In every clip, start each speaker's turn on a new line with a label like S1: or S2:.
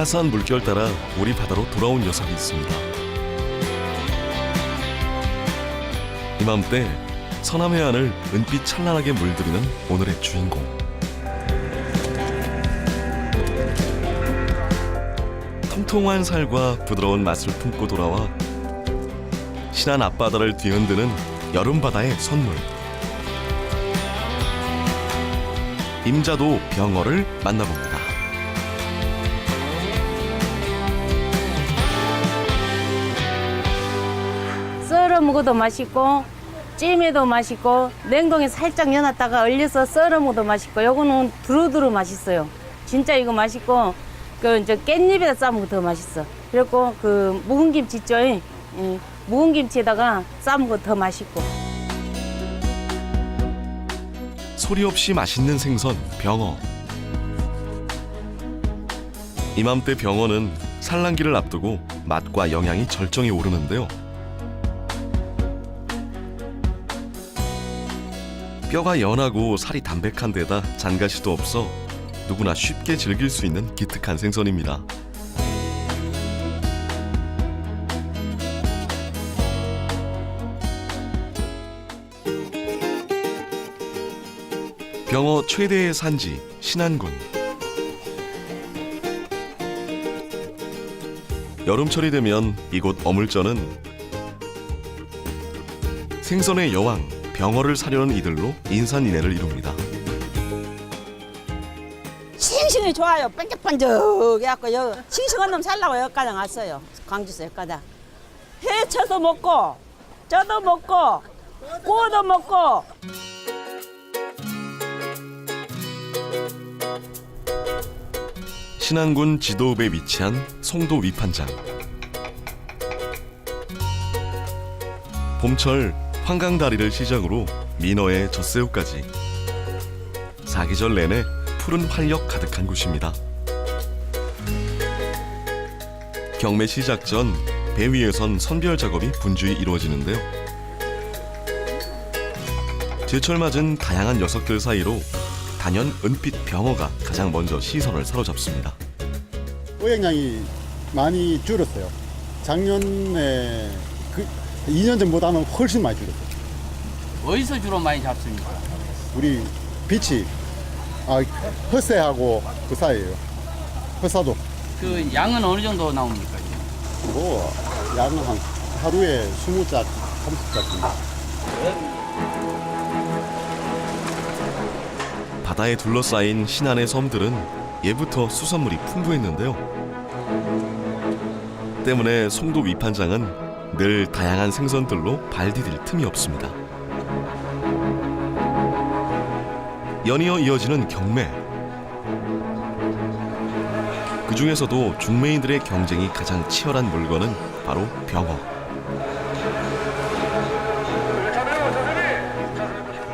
S1: 따스한 물결 따라 우리 바다로 돌아온 녀석이 있습니다. 이맘때 서남 해안을 은빛 찬란하게 물들이는 오늘의 주인공. 통통한 살과 부드러운 맛을 품고 돌아와 신안 앞바다를 뒤흔드는 여름바다의 선물. 임자도 병어를 만나봅니다.
S2: 썰어 먹어도 맛있고 찜에도 맛있고 냉동에 살짝 넣어놨다가 얼려서 썰어 먹어도 맛있고 요거는 두루두루 맛있어요. 진짜 이거 맛있고 그 이제 깻잎에다 싸 먹어도 더 맛있어. 그리고 그 묵은 김치 있죠? 예. 묵은 김치에다가 싸 먹어도 더 맛있고.
S1: 소리 없이 맛있는 생선 병어. 이맘때 병어는 산란기를 앞두고 맛과 영양이 절정에 오르는데요. 뼈가 연하고 살이 담백한 데다 잔가시도 없어 누구나 쉽게 즐길 수 있는 기특한 생선입니다. 병어 최대의 산지 신안군. 여름철이 되면 이곳 어물전은 생선의 여왕 병어를 사려는 이들로 인산인해를 이룹니다.
S3: 싱싱이 좋아요. 반짝반짝 해갖고 여기 싱싱한 놈 살라고 여기까지 왔어요. 광주에서 여기까지. 회쳐도 먹고 쪄도 먹고 구워도 먹고.
S1: 신안군 지도읍에 위치한 송도 위판장. 봄철 황강다리를 시작으로 민어에 젖새우까지 사계절 내내 푸른 활력 가득한 곳입니다. 경매 시작 전 배 위에선 선별 작업이 분주히 이루어지는데요. 제철 맞은 다양한 녀석들 사이로 단연 은빛 병어가 가장 먼저 시선을 사로잡습니다.
S4: 어획량이 많이 줄었어요. 작년에 2년 전보다는 훨씬 많이 줄었어요.
S5: 어디서 주로 많이 잡습니까?
S4: 우리 비치, 허세하고 그 사이에요. 허사도.
S5: 그 양은 어느 정도 나옵니까?
S4: 뭐 양은 한 하루에 20짝, 30짝입니다.
S1: 바다에 둘러싸인 신안의 섬들은 예부터 수산물이 풍부했는데요. 때문에 송도 위판장은 늘 다양한 생선들로 발 디딜 틈이 없습니다. 연이어 이어지는 경매. 그 중에서도 중매인들의 경쟁이 가장 치열한 물건은 바로 병어.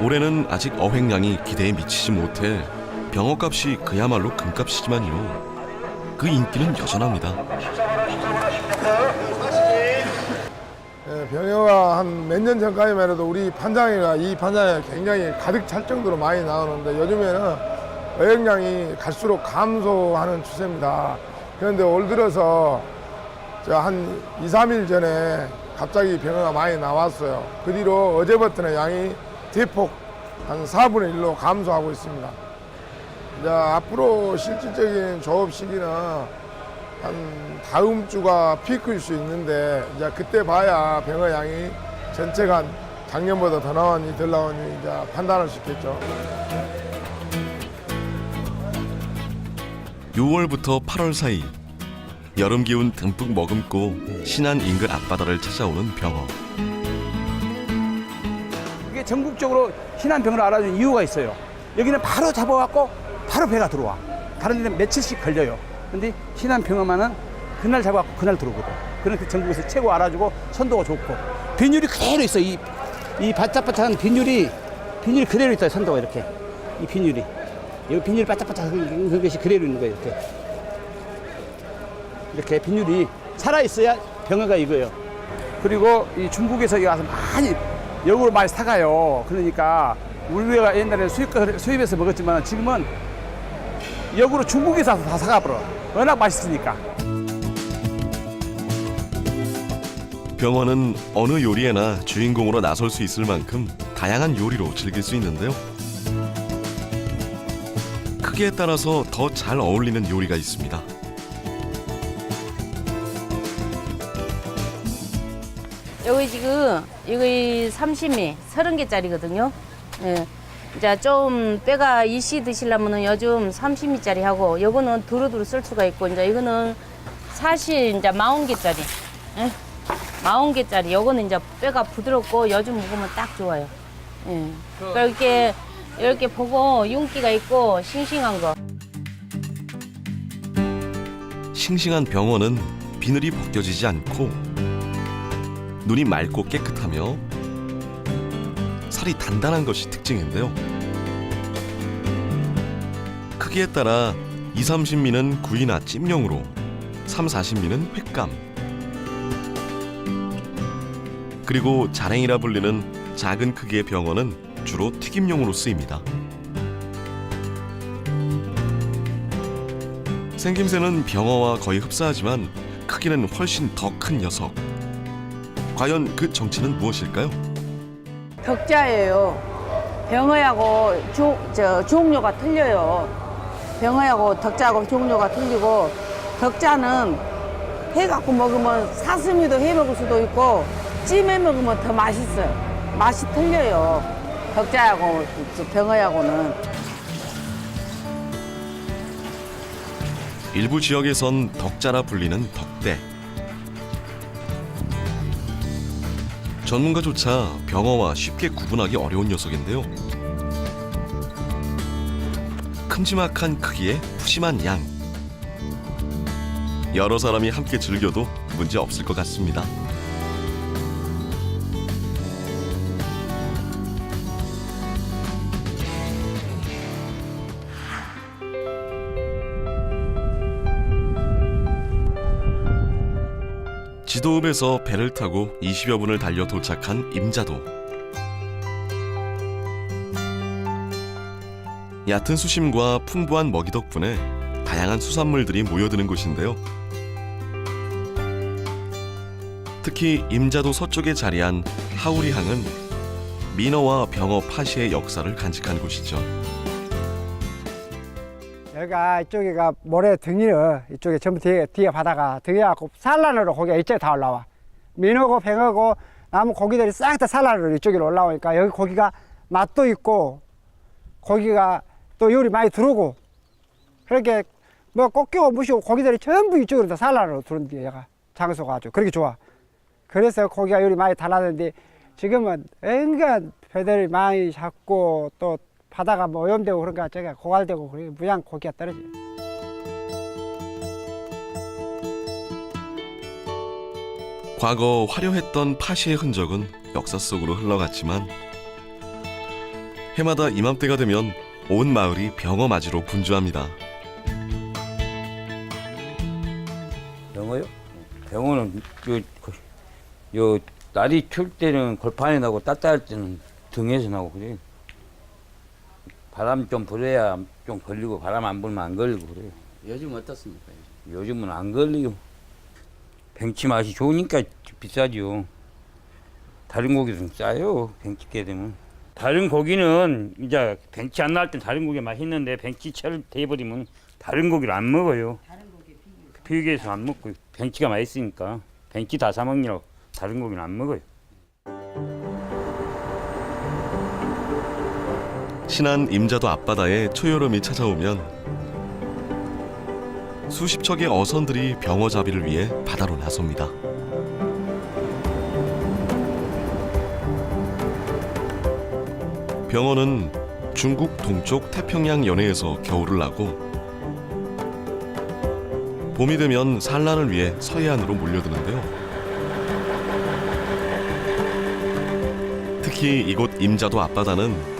S1: 올해는 아직 어획량이 기대에 미치지 못해 병어값이 그야말로 금값이지만요. 그 인기는 여전합니다.
S6: 병어가 한 몇 년 전까지만 해도 우리 판장이가 이 판장에 굉장히 가득 찰 정도로 많이 나오는데 요즘에는 어획량이 갈수록 감소하는 추세입니다. 그런데 올 들어서 한 2, 3일 전에 갑자기 병어가 많이 나왔어요. 그 뒤로 어제부터는 양이 대폭 한 4분의 1로 감소하고 있습니다. 이제 앞으로 실질적인 조업 시기는 한 다음 주가 피크일 수 있는데 이제 그때 봐야 병어 양이 전체가 작년보다 더 나왔니 덜 나왔니 이제 판단할 수 있겠죠.
S1: 6월부터 8월 사이 여름 기운 듬뿍 머금고 신안 인근 앞바다를 찾아오는 병어.
S7: 이게 전국적으로 신안 병어를 알아준 이유가 있어요. 여기는 바로 잡아갖고 바로 배가 들어와. 다른 데는 며칠씩 걸려요. 근데 신안 병어만은 그날 잡아갖고 그날 들어오거든. 그런 전국에서 최고 알아주고 선도가 좋고 빈율이 그대로 있어. 이 바짝바짝한 빈율이 그대로 있어요. 선도가 이렇게 이 빈율이 여기 빈율이 바짝바짝한 것이 그대로 있는 거예요. 이렇게 빈율이 살아 있어야 병어가 이거예요. 그리고 이 중국에서 여기 와서 많이 역으로 많이 사가요. 그러니까 우리가 옛날에 수입해서 먹었지만 지금은 역으로 중국에서 다 사가버려. 워낙 맛있으니까.
S1: 병어는 어느 요리에나 주인공으로 나설 수 있을 만큼 다양한 요리로 즐길 수 있는데요. 크기에 따라서 더 잘 어울리는 요리가 있습니다.
S2: 여기 지금 이거 30미 30개짜리거든요. 예. 이제 좀 뼈가 이씨 드시려면은 요즘 30미짜리 하고 요거는 두루두루 쓸 수가 있고 이제 이거는 사실 이제 40개짜리. 예. 40개짜리. 요거는 이제 뼈가 부드럽고 요즘 먹으면 딱 좋아요. 예. 이렇게 보고 윤기가 있고 싱싱한 거.
S1: 싱싱한 병어는 비늘이 벗겨지지 않고 눈이 맑고 깨끗하며 살이 단단한 것이 특징인데요. 크기에 따라 2, 30미는 구이나 찜용으로 3, 40미는 횟감 그리고 자랭이라 불리는 작은 크기의 병어는 주로 튀김용으로 쓰입니다. 생김새는 병어와 거의 흡사하지만 크기는 훨씬 더 큰 녀석. 과연 그 정체는 무엇일까요?
S3: 덕자예요. 병어하고 종류가 틀려요. 병어하고 덕자하고 종류가 틀리고 덕자는 해갖고 먹으면 사슴이도 해 먹을 수도 있고 찜해 먹으면 더 맛있어요. 맛이 틀려요. 덕자하고 병어하고는.
S1: 일부 지역에선 덕자라 불리는 덕대. 전문가조차 병어와 쉽게 구분하기 어려운 녀석인데요. 큼지막한 크기에 푸짐한 양. 여러 사람이 함께 즐겨도 문제 없을 것 같습니다. 지도읍에서 배를 타고 20여 분을 달려 도착한 임자도. 얕은 수심과 풍부한 먹이 덕분에 다양한 수산물들이 모여드는 곳인데요. 특히 임자도 서쪽에 자리한 하우리항은 민어와 병어 파시의 역사를 간직한 곳이죠.
S8: 여기가 이쪽에가 모래 등이를 이쪽에 전부 뒤에 바다가 등이갖고 산란으로 고기가 이쪽에 다 올라와. 민어고 뱅어고 남은 고기들이 싹 다 산란으로 이쪽으로 올라오니까 여기 고기가 맛도 있고 고기가 또 요리 많이 들어오고 그렇게 뭐 꽃게고 무시고 고기들이 전부 이쪽으로 다 산란으로 들어오는데 얘가 장소가 아주 그렇게 좋아. 그래서 고기가 요리 많이 달았는데 지금은 은근 배들이 많이 잡고 또 바다가 뭐 오염되고 그런가 제가 고갈되고 그래 무양 고기가 떨어져요.
S1: 과거 화려했던 파시의 흔적은 역사 속으로 흘러갔지만 해마다 이맘때가 되면 온 마을이 병어 맞이로 분주합니다.
S9: 병어요? 병어는 요 날이 추울 때는 골판에 나고 따뜻할 때는 등에서 나고 그래요. 바람 좀 불어야 좀 걸리고 바람 안 불면 안 걸리고 그래요.
S5: 요즘 어떻습니까?
S9: 요즘은 안 걸리고 뱅치 맛이 좋으니까 비싸죠. 다른 고기도 좀 싸요. 뱅치 깨 되면. 다른 고기는 이제 뱅치 안 나올 땐 다른 고기 맛있는데 뱅치철 돼버리면 다른 고기를 안 먹어요. 비교해서 안 먹고 뱅치가 맛있으니까 뱅치 다 사 먹느라고 다른 고기는 안 먹어요.
S1: 신안 임자도 앞바다에 초여름이 찾아오면 수십 척의 어선들이 병어잡이를 위해 바다로 나섭니다. 병어는 중국 동쪽 태평양 연해에서 겨울을 나고 봄이 되면 산란을 위해 서해안으로 몰려드는데요. 특히 이곳 임자도 앞바다는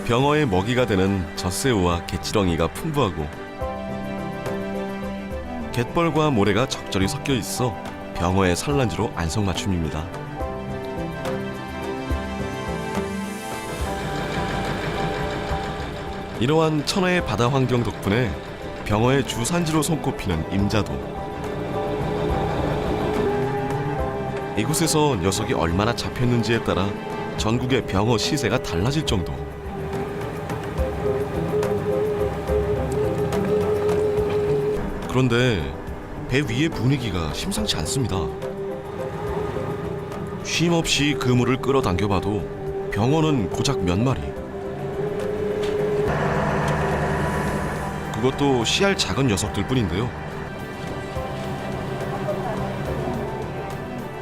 S1: 병어의 먹이가 되는 젖새우와 갯지렁이가 풍부하고 갯벌과 모래가 적절히 섞여 있어 병어의 산란지로 안성맞춤입니다. 이러한 천혜의 바다 환경 덕분에 병어의 주산지로 손꼽히는 임자도. 이곳에서 녀석이 얼마나 잡혔는지에 따라 전국의 병어 시세가 달라질 정도. 그런데 배 위의 분위기가 심상치 않습니다. 쉼없이 그물을 끌어당겨봐도 병어는 고작 몇 마리. 그것도 씨알 작은 녀석들 뿐인데요.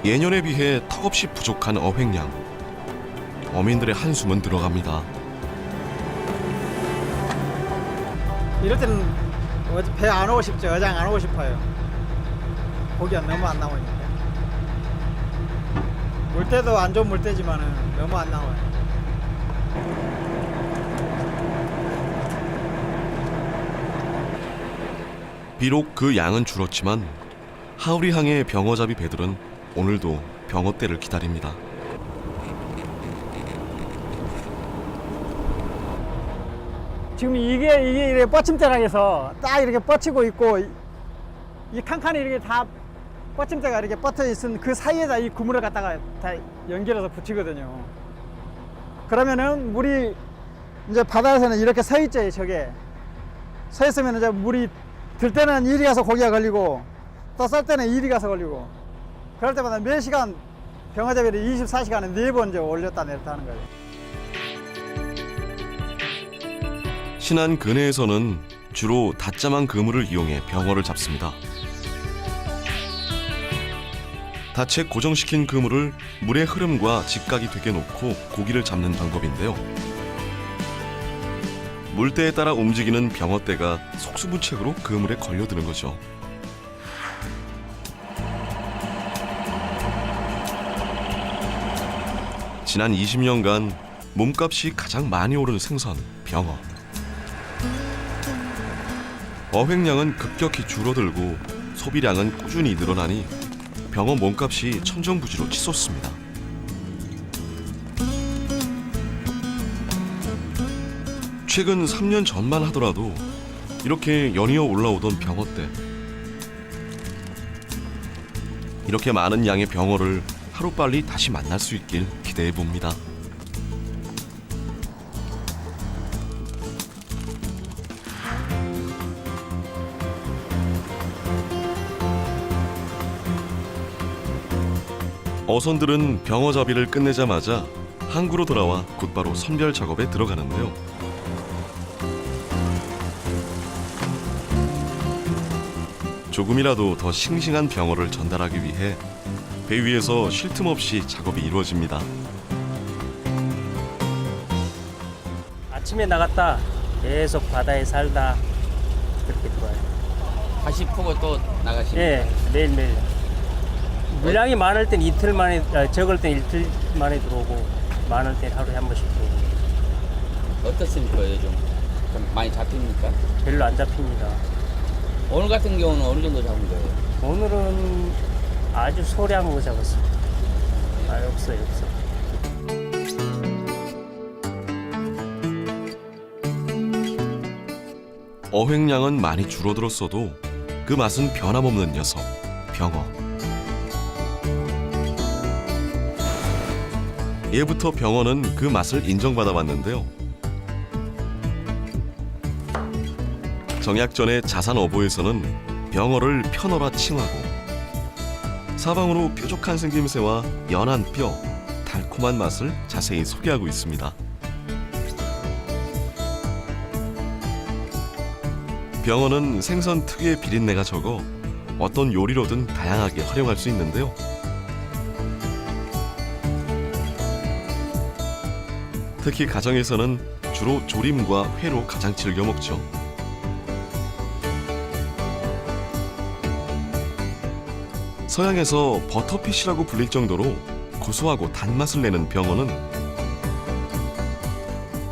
S1: 예년에 비해 턱없이 부족한 어획량. 어민들의 한숨은 들어갑니다.
S10: 이럴 때는 배 안 오고 싶죠. 어장 안 오고 싶어요. 고기가 너무 안 나오니까. 물때도 안 좋은 물때지만은 너무 안 나와요.
S1: 비록 그 양은 줄었지만 하우리항의 병어잡이 배들은 오늘도 병어떼를 기다립니다.
S10: 지금 이게 이렇게 뻗침대랑해서 딱 이렇게 뻗치고 있고 이 칸칸이 이렇게 다 뻗침대가 이렇게 뻗쳐 있은 그 사이에다 이 그물을 갖다가 다 연결해서 붙이거든요. 그러면은 물이 이제 바다에서는 이렇게 서 있죠. 저게 서 있으면 이제 물이 들 때는 이리 가서 고기가 걸리고 또 썰 때는 이리 가서 걸리고 그럴 때마다 몇 시간 병어잡이를 24시간에 4번 이제 올렸다 내렸다 하는 거예요.
S1: 신안 근해에서는 주로 닷자만 그물을 이용해 병어를 잡습니다. 닷에 고정시킨 그물을 물의 흐름과 직각이 되게 놓고 고기를 잡는 방법인데요. 물때에 따라 움직이는 병어떼가 속수무책으로 그물에 걸려드는 거죠. 지난 20년간 몸값이 가장 많이 오른 생선, 병어. 어획량은 급격히 줄어들고 소비량은 꾸준히 늘어나니 병어 몸값이 천정부지로 치솟습니다. 최근 3년 전만 하더라도 이렇게 연이어 올라오던 병어떼. 이렇게 많은 양의 병어를 하루빨리 다시 만날 수 있길 기대해 봅니다. 어선들은 병어잡이를 끝내자마자 항구로 돌아와 곧바로 선별 작업에 들어가는데요. 조금이라도 더 싱싱한 병어를 전달하기 위해 배 위에서 쉴 틈 없이 작업이 이루어집니다.
S11: 아침에 나갔다 계속 바다에 살다 그렇게 들어와요.
S5: 다시 푸고 또 나가시는
S11: 예, 매일매일. 물량이 많을 땐 이틀 만에, 적을 땐 이틀 만에 들어오고 많을 땐 하루에 한 번씩 들어오고.
S5: 어떻습니까 요즘? 좀 많이 잡힙니까?
S11: 별로 안 잡힙니다.
S5: 오늘 같은 경우는 어느 정도 잡은 거예요?
S11: 오늘은 아주 소량으로 잡았어요. 없어요.
S1: 어획량은 많이 줄어들었어도 그 맛은 변함없는 녀석, 병어. 예부터 병어는 그 맛을 인정받아 왔는데요. 정약전의 자산 어보에서는 병어를 편어라 칭하고 사방으로 뾰족한 생김새와 연한 뼈, 달콤한 맛을 자세히 소개하고 있습니다. 병어는 생선 특유의 비린내가 적어 어떤 요리로든 다양하게 활용할 수 있는데요. 특히 가정에서는 주로 조림과 회로 가장 즐겨 먹죠. 서양에서 버터피쉬라고 불릴 정도로 고소하고 단맛을 내는 병어는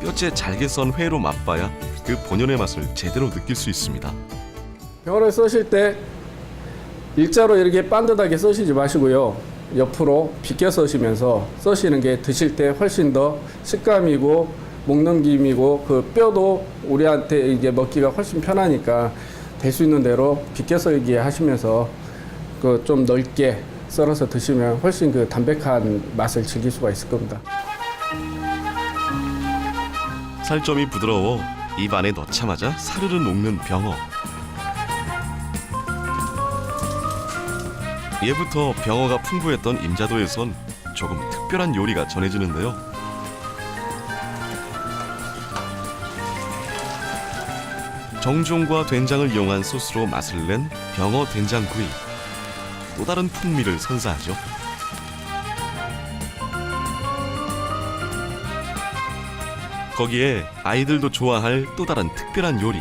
S1: 뼈째 잘게 썬 회로 맛봐야 그 본연의 맛을 제대로 느낄 수 있습니다.
S12: 병어를 써실 때 일자로 이렇게 반듯하게 써시지 마시고요. 옆으로 비껴 써시면서 써시는 게 드실 때 훨씬 더 식감이고 목 넘김이고 그 뼈도 우리한테 이제 먹기가 훨씬 편하니까 될 수 있는 대로 비껴 썰기 하시면서 그 좀 넓게 썰어서 드시면 훨씬 그 담백한 맛을 즐길 수가 있을 겁니다.
S1: 살점이 부드러워 입 안에 넣자마자 사르르 녹는 병어. 예부터 병어가 풍부했던 임자도에선 조금 특별한 요리가 전해지는데요. 정종과 된장을 이용한 소스로 맛을 낸 병어 된장구이. 또 다른 풍미를 선사하죠. 거기에 아이들도 좋아할 또 다른 특별한 요리.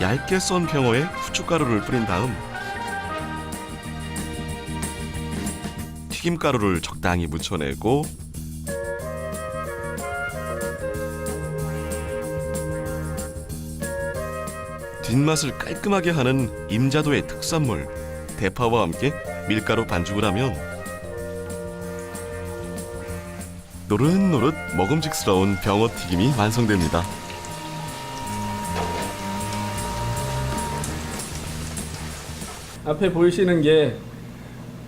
S1: 얇게 썬 병어에 후춧가루를 뿌린 다음 튀김가루를 적당히 묻혀내고 뒷맛을 깔끔하게 하는 임자도의 특산물 대파와 함께 밀가루 반죽을 하면 노릇노릇 먹음직스러운 병어 튀김이 완성됩니다.
S12: 앞에 보이시는 게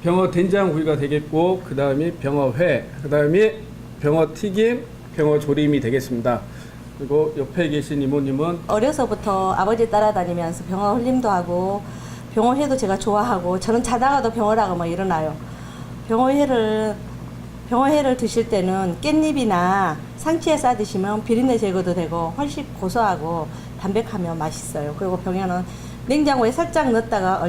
S12: 병어 된장구이가 되겠고, 그 다음이 병어회, 그 다음이 병어 튀김, 병어 조림이 되겠습니다. 그리고 옆에 계신 이모님은
S13: 어려서부터 아버지 따라다니면서 병어 홀림도 하고 병어회도 제가 좋아하고, 저는 자다가도 병어라고 막 일어나요. 병어회를 드실 때는 깻잎이나 상추에 싸 드시면 비린내 제거도 되고 훨씬 고소하고 담백하며 맛있어요. 그리고 병어는 냉장고에 살짝 넣었다가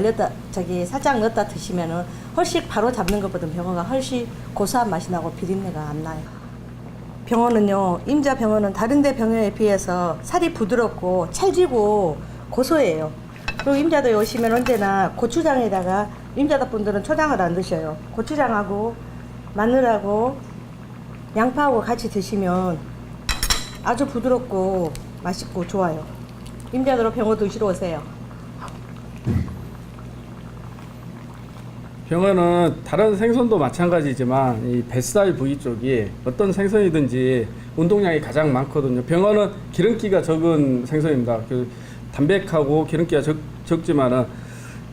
S13: 살짝 넣었다 드시면은 훨씬 바로 잡는 것보다 병어가 훨씬 고소한 맛이 나고 비린내가 안 나요. 병어는요, 임자 병어는 다른 데 병어에 비해서 살이 부드럽고 찰지고 고소해요. 그리고 임자도에 오시면 언제나 고추장에다가, 임자도 분들은 초장을 안 드셔요. 고추장하고 마늘하고 양파하고 같이 드시면 아주 부드럽고 맛있고 좋아요. 임자도로 병어 드시러 오세요.
S12: 병어는 다른 생선도 마찬가지지만 이 뱃살 부위 쪽이 어떤 생선이든지 운동량이 가장 많거든요. 병어는 기름기가 적은 생선입니다. 그 담백하고 기름기가 적지만은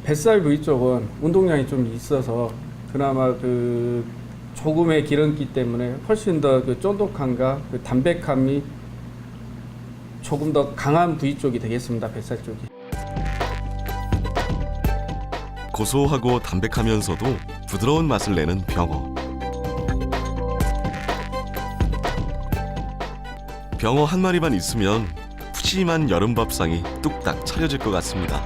S12: 뱃살 부위 쪽은 운동량이 좀 있어서 그나마 그 조금의 기름기 때문에 훨씬 더 그 쫀득함과 그 담백함이 조금 더 강한 부위 쪽이 되겠습니다. 뱃살 쪽이.
S1: 고소하고 담백하면서도 부드러운 맛을 내는 병어. 병어 한 마리만 있으면 푸짐한 여름 밥상이 뚝딱 차려질 것 같습니다.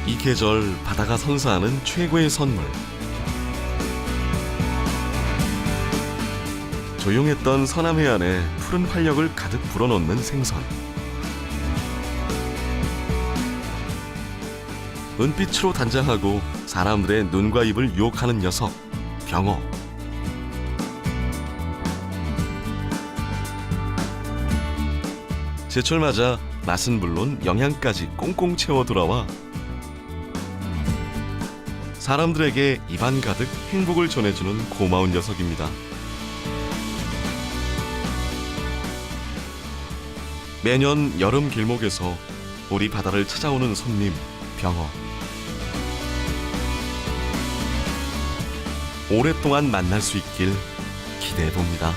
S1: 이 계절 바다가 선사하는 최고의 선물. 조용했던 서남 해안에 푸른 활력을 가득 불어넣는 생선. 은빛으로 단장하고 사람들의 눈과 입을 유혹하는 녀석, 병어. 제철 맞아 맛은 물론 영양까지 꽁꽁 채워 돌아와 사람들에게 입안 가득 행복을 전해주는 고마운 녀석입니다. 매년 여름 길목에서 우리 바다를 찾아오는 손님, 병어. 오랫동안 만날 수 있길 기대해 봅니다.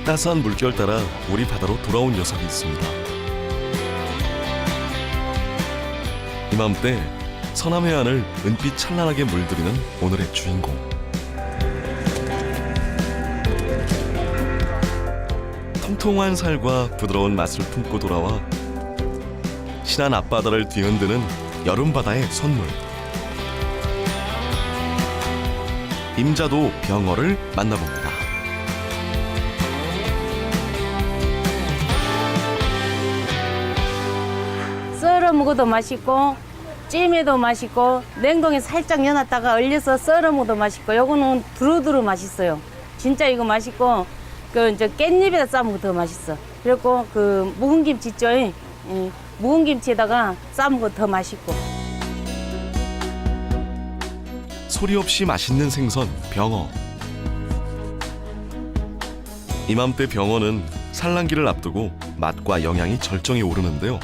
S1: 따스한 물결 따라 우리 바다로 돌아온 녀석이 있습니다. 이맘때 서남 해안을 은빛 찬란하게 물들이는 오늘의 주인공. 통통한 살과 부드러운 맛을 품고 돌아와 신안 앞바다를 뒤흔드는 여름바다의 선물. 임자도 병어를 만나봅니다.
S2: 먹어도 맛있고 찜에도 맛있고 냉동에 살짝 넣어놨다가 얼려서 썰어 먹어도 맛있고 요거는 두루두루 맛있어요. 진짜 이거 맛있고 그 이제 깻잎에다 싸 먹어도 더 맛있어. 그리고 그 묵은 김치 있죠? 묵은 김치에다가 싸 먹어도 더 맛있고.
S1: 소리 없이 맛있는 생선 병어. 이맘때 병어는 산란기를 앞두고 맛과 영양이 절정에 오르는데요.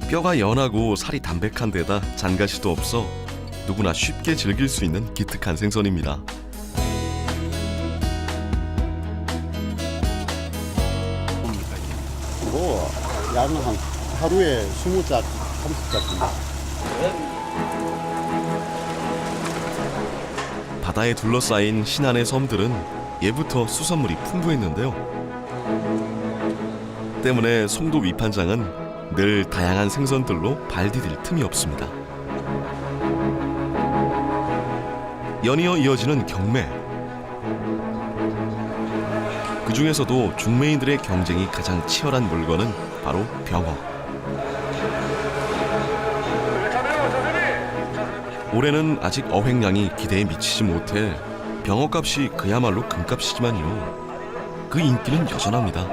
S1: 뼈가 연하고 살이 담백한 데다 잔가시도 없어 누구나 쉽게 즐길 수 있는 기특한 생선입니다.
S4: 뭐 양은 한 하루에 20짝, 30짝입니다.
S1: 바다에 둘러싸인 신안의 섬들은 예부터 수산물이 풍부했는데요. 때문에 송도 위판장은 늘 다양한 생선들로 발 디딜 틈이 없습니다. 연이어 이어지는 경매. 그 중에서도 중매인들의 경쟁이 가장 치열한 물건은 바로 병어. 올해는 아직 어획량이 기대에 미치지 못해 병어값이 그야말로 금값이지만요. 그 인기는 여전합니다.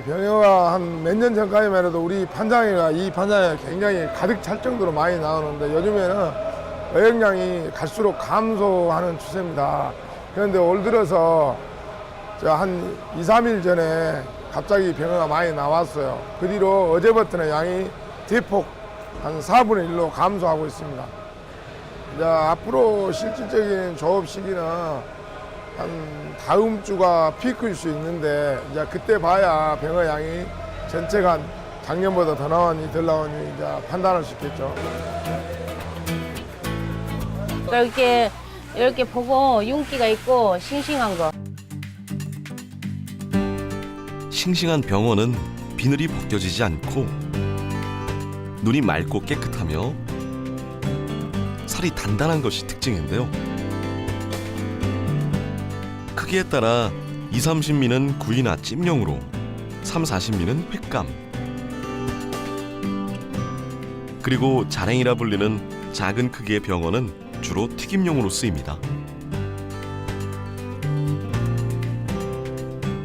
S6: 병어가 한 몇 년 전까지만 해도 우리 판장이가 이 판장이 굉장히 가득 찰 정도로 많이 나오는데 요즘에는 어획량이 갈수록 감소하는 추세입니다. 그런데 올 들어서 한 2, 3일 전에 갑자기 병어가 많이 나왔어요. 그 뒤로 어제부터는 양이 대폭 한 4분의 1로 감소하고 있습니다. 이제 앞으로 실질적인 조업 시기는 한 다음 주가 피크일 수 있는데 이제 그때 봐야 병어 양이 전체가 작년보다 더 나왔니 덜 나왔니 이제 판단할 수 있겠죠.
S2: 이렇게 보고 윤기가 있고 싱싱한 거.
S1: 싱싱한 병어는 비늘이 벗겨지지 않고 눈이 맑고 깨끗하며 살이 단단한 것이 특징인데요. 크기에 따라 2, 30미는 구이나 찜용으로 3, 40미는 횟감 그리고 자랭이라 불리는 작은 크기의 병어는 주로 튀김용으로 쓰입니다.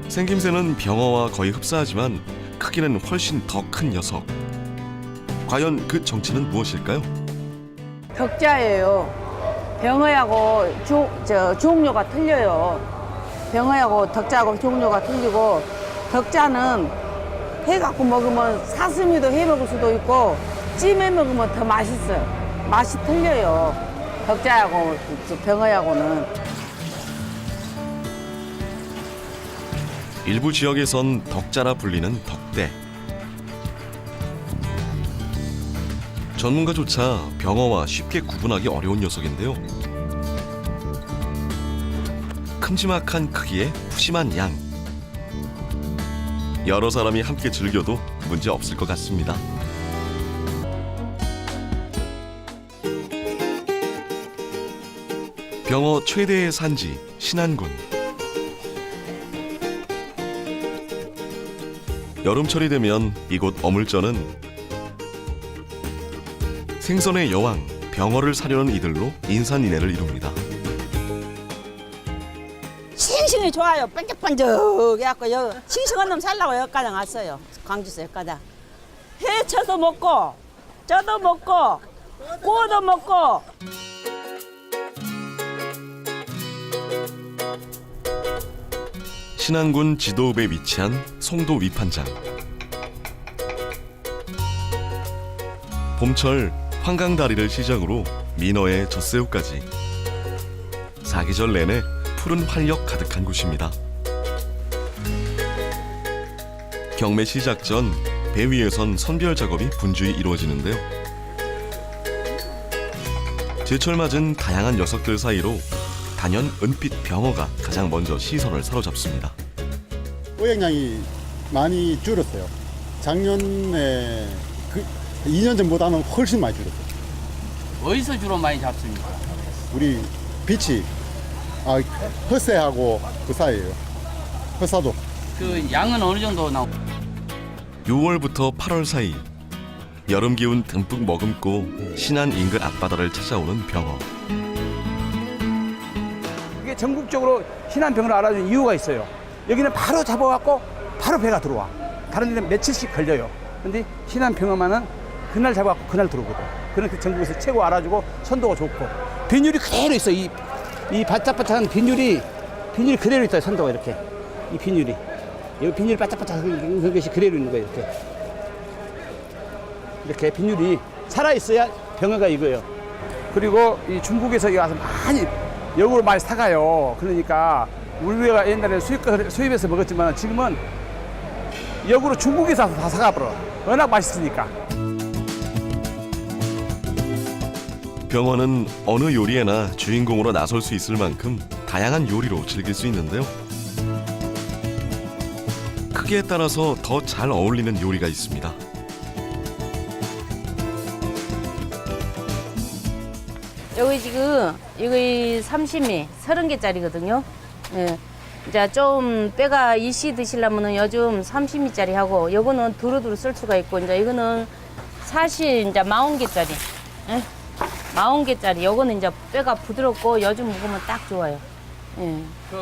S1: 생김새는 병어와 거의 흡사하지만 크기는 훨씬 더 큰 녀석. 과연 그 정체는 무엇일까요?
S3: 덕자예요. 병어하고 종류가 틀려요. 병어하고 덕자하고 종류가 틀리고 덕자는 해갖고 먹으면 사슴이도 해 먹을 수도 있고 찜해 먹으면 더 맛있어요. 맛이 틀려요. 덕자하고 병어하고는.
S1: 일부 지역에선 덕자라 불리는 덕대. 전문가조차 병어와 쉽게 구분하기 어려운 녀석인데요. 큼지막한 크기에 푸짐한 양. 여러 사람이 함께 즐겨도 문제 없을 것 같습니다. 병어 최대의 산지 신안군. 여름철이 되면 이곳 어물전은 생선의 여왕 병어를 사려는 이들로 인산인해를 이룹니다.
S3: 싱싱이 좋아요. 반짝반짝해갖고 싱싱한 놈 살라고 여기까지 왔어요. 광주에서 여기까지. 회 쳐서 먹고 쪄도 먹고 구워도 먹고.
S1: 신안군 지도읍에 위치한 송도 위판장. 봄철 황강다리를 시작으로 민어의 젖새우까지 사계절 내내 푸른 활력 가득한 곳입니다. 경매 시작 전 배 위에선 선별 작업이 분주히 이루어지는데요. 제철 맞은 다양한 녀석들 사이로 단연 은빛 병어가 가장 먼저 시선을 사로잡습니다.
S4: 어획량이 많이 줄었어요. 작년에 2년 전보다는 훨씬 많이 줄었어요.
S5: 어디서 주로 많이 잡습니까?
S4: 우리 비치 허세하고 그 사이에요. 허사도.
S5: 그 양은 어느 정도 나오?
S1: 6월부터 8월 사이 여름 기운 듬뿍 머금고 신안 인근 앞바다를 찾아오는 병어.
S7: 이게 전국적으로 신안병어를 알아준 이유가 있어요. 여기는 바로 잡아갖고 바로 배가 들어와. 다른 데는 며칠씩 걸려요. 근데 신안병어만은 그날 잡아갖고 그날 들어오거든. 그러니까 전국에서 최고 알아주고 선도가 좋고 빈율이 그대로 있어. 이 바짝바짝한 빈율이 그대로 있어요. 선도가 이렇게 이 빈율이 여기 빈율이 바짝바짝한 것이 그대로 있는 거예요. 이렇게 빈율이 살아 있어야 병어가 익어요. 그리고 이 중국에서 여기 와서 많이 역으로 많이 사가요. 그러니까 우리가 옛날에 수입해서 먹었지만 지금은 역으로 중국에서 다 사가버려. 워낙 맛있으니까.
S1: 병어는 어느 요리에나 주인공으로 나설 수 있을 만큼 다양한 요리로 즐길 수 있는데요. 크기에 따라서 더 잘 어울리는 요리가 있습니다.
S2: 여기 지금 이거 30개짜리거든요. 예. 이제 좀 뼈가 이씨 드시려면은 요즘 30미짜리 하고, 요거는 두루두루 쓸 수가 있고, 이제 이거는 사실 이제 40개짜리. 예. 40개짜리. 요거는 이제 뼈가 부드럽고 요즘 먹으면 딱 좋아요. 예.